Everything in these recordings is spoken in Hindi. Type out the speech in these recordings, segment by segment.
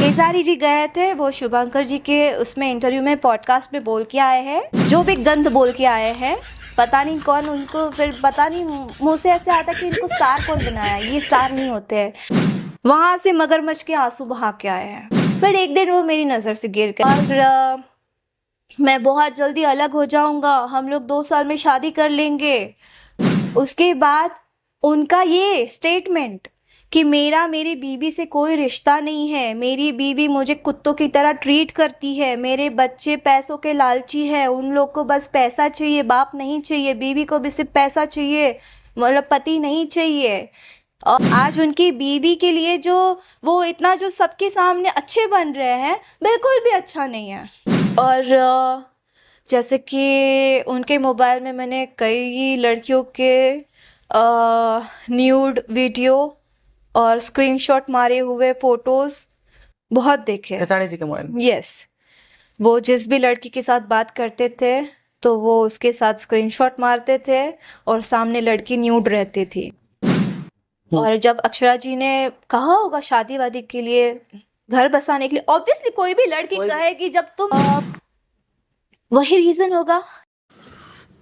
केसारी जी गए थे, वो शुभंकर जी के उसमें इंटरव्यू में पॉडकास्ट में बोल के आए हैं, जो भी गंद बोल के आए हैं। पता नहीं कौन उनको, फिर पता नहीं मुंह से ऐसे आता कि इनको स्टार कौन बनाया, ये स्टार नहीं होते हैं। वहां से मगरमच्छ के आंसू बहा के आए हैं। फिर एक दिन वो मेरी नजर से गिर गए और मैं बहुत जल्दी अलग हो जाऊंगा, हम लोग 2 साल में शादी कर लेंगे। उसके बाद उनका ये स्टेटमेंट कि मेरी बीवी से कोई रिश्ता नहीं है, मेरी बीवी मुझे कुत्तों की तरह ट्रीट करती है, मेरे बच्चे पैसों के लालची है, उन लोग को बस पैसा चाहिए, बाप नहीं चाहिए, बीवी को भी सिर्फ पैसा चाहिए, मतलब पति नहीं चाहिए। और आज उनकी बीवी के लिए जो वो इतना जो सबके सामने अच्छे बन रहे हैं, बिल्कुल भी अच्छा नहीं है। और जैसे कि उनके मोबाइल में मैंने कई लड़कियों के न्यूड वीडियो और स्क्रीनशॉट मारे हुए फोटोज बहुत देखे। केसारी जी के मोबाइल में? यस, वो जिस भी लड़की के साथ बात करते थे तो वो उसके साथ स्क्रीनशॉट मारते थे और सामने लड़की न्यूड रहती थी। और जब अक्षरा जी ने कहा होगा शादी वादी के लिए, घर बसाने के लिए, ऑब्वियसली कोई भी लड़की कहेगी जब तुम वही रीजन होगा।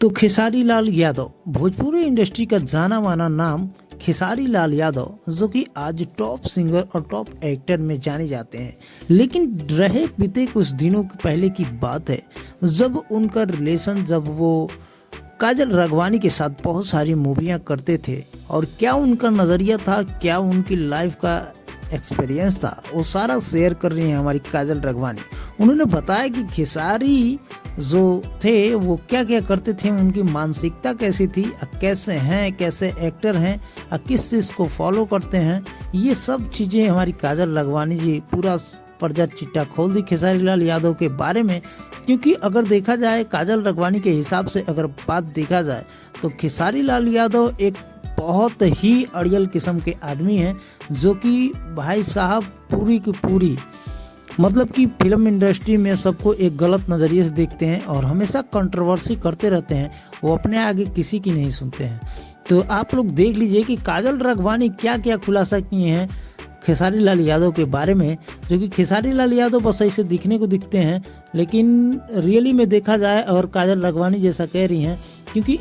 तो खेसारी लाल यादव, भोजपुरी इंडस्ट्री का जाना माना नाम खेसारी लाल यादव, जो कि आज टॉप सिंगर और टॉप एक्टर में जाने जाते हैं। लेकिन रहे बीते कुछ दिनों पहले की बात है, जब उनका रिलेशन, जब वो काजल राघवानी के साथ बहुत सारी मूवियाँ करते थे और क्या उनका नज़रिया था, क्या उनकी लाइफ का एक्सपीरियंस था, वो सारा शेयर कर रही हैं हमारी काजल राघवानी। उन्होंने बताया कि खेसारी जो थे वो क्या क्या करते थे, उनकी मानसिकता कैसी थी, कैसे हैं, कैसे एक्टर हैं, किस चीज़ को फॉलो करते हैं, ये सब चीज़ें हमारी काजल राघवानी जी पूरा पर्दा चिट्टा खोल दी खेसारी लाल यादव के बारे में। क्योंकि अगर देखा जाए काजल राघवानी के हिसाब से अगर बात देखा जाए तो खेसारी लाल यादव एक बहुत ही अड़ियल किस्म के आदमी हैं, जो कि भाई साहब पूरी की पूरी मतलब कि फिल्म इंडस्ट्री में सबको एक गलत नज़रिए से देखते हैं और हमेशा कंट्रोवर्सी करते रहते हैं। वो अपने आगे किसी की नहीं सुनते हैं। तो आप लोग देख लीजिए कि काजल राघवानी क्या क्या खुलासा किए हैं खेसारी लाल यादव के बारे में, जो कि खेसारी लाल यादव बस ऐसे दिखने को दिखते हैं, लेकिन रियली में देखा जाए और काजल राघवानी जैसा कह रही हैं, क्योंकि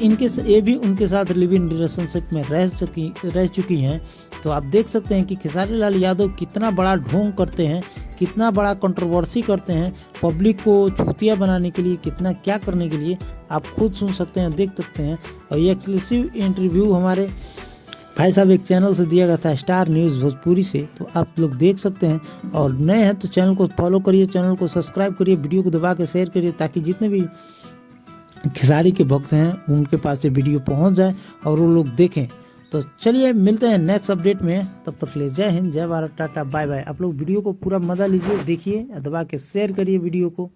ये भी उनके साथ लिव इन रिलेशनशिप में रह चुकी हैं। तो आप देख सकते हैं कि खेसारी लाल यादव कितना बड़ा ढोंग करते हैं, कितना बड़ा कंट्रोवर्सी करते हैं, पब्लिक को चूतिया बनाने के लिए, कितना क्या करने के लिए, आप खुद सुन सकते हैं, देख सकते हैं। और ये एक्सक्लूसिव इंटरव्यू हमारे भाई साहब एक चैनल से दिया गया था, स्टार न्यूज़ भोजपुरी से, तो आप लोग देख सकते हैं। और नए हैं तो चैनल को फॉलो करिए, चैनल को सब्सक्राइब करिए, वीडियो को दबा के शेयर करिए, ताकि जितने भी खेसारी के भक्त हैं उनके पास ये वीडियो पहुंच जाए और वो लोग देखें। तो चलिए मिलते हैं नेक्स्ट अपडेट में, तब तक ले जय हिंद, जय भारत, टाटा, बाय बाय। आप लोग वीडियो को पूरा मजा लीजिए, देखिए, दबा के शेयर करिए वीडियो को।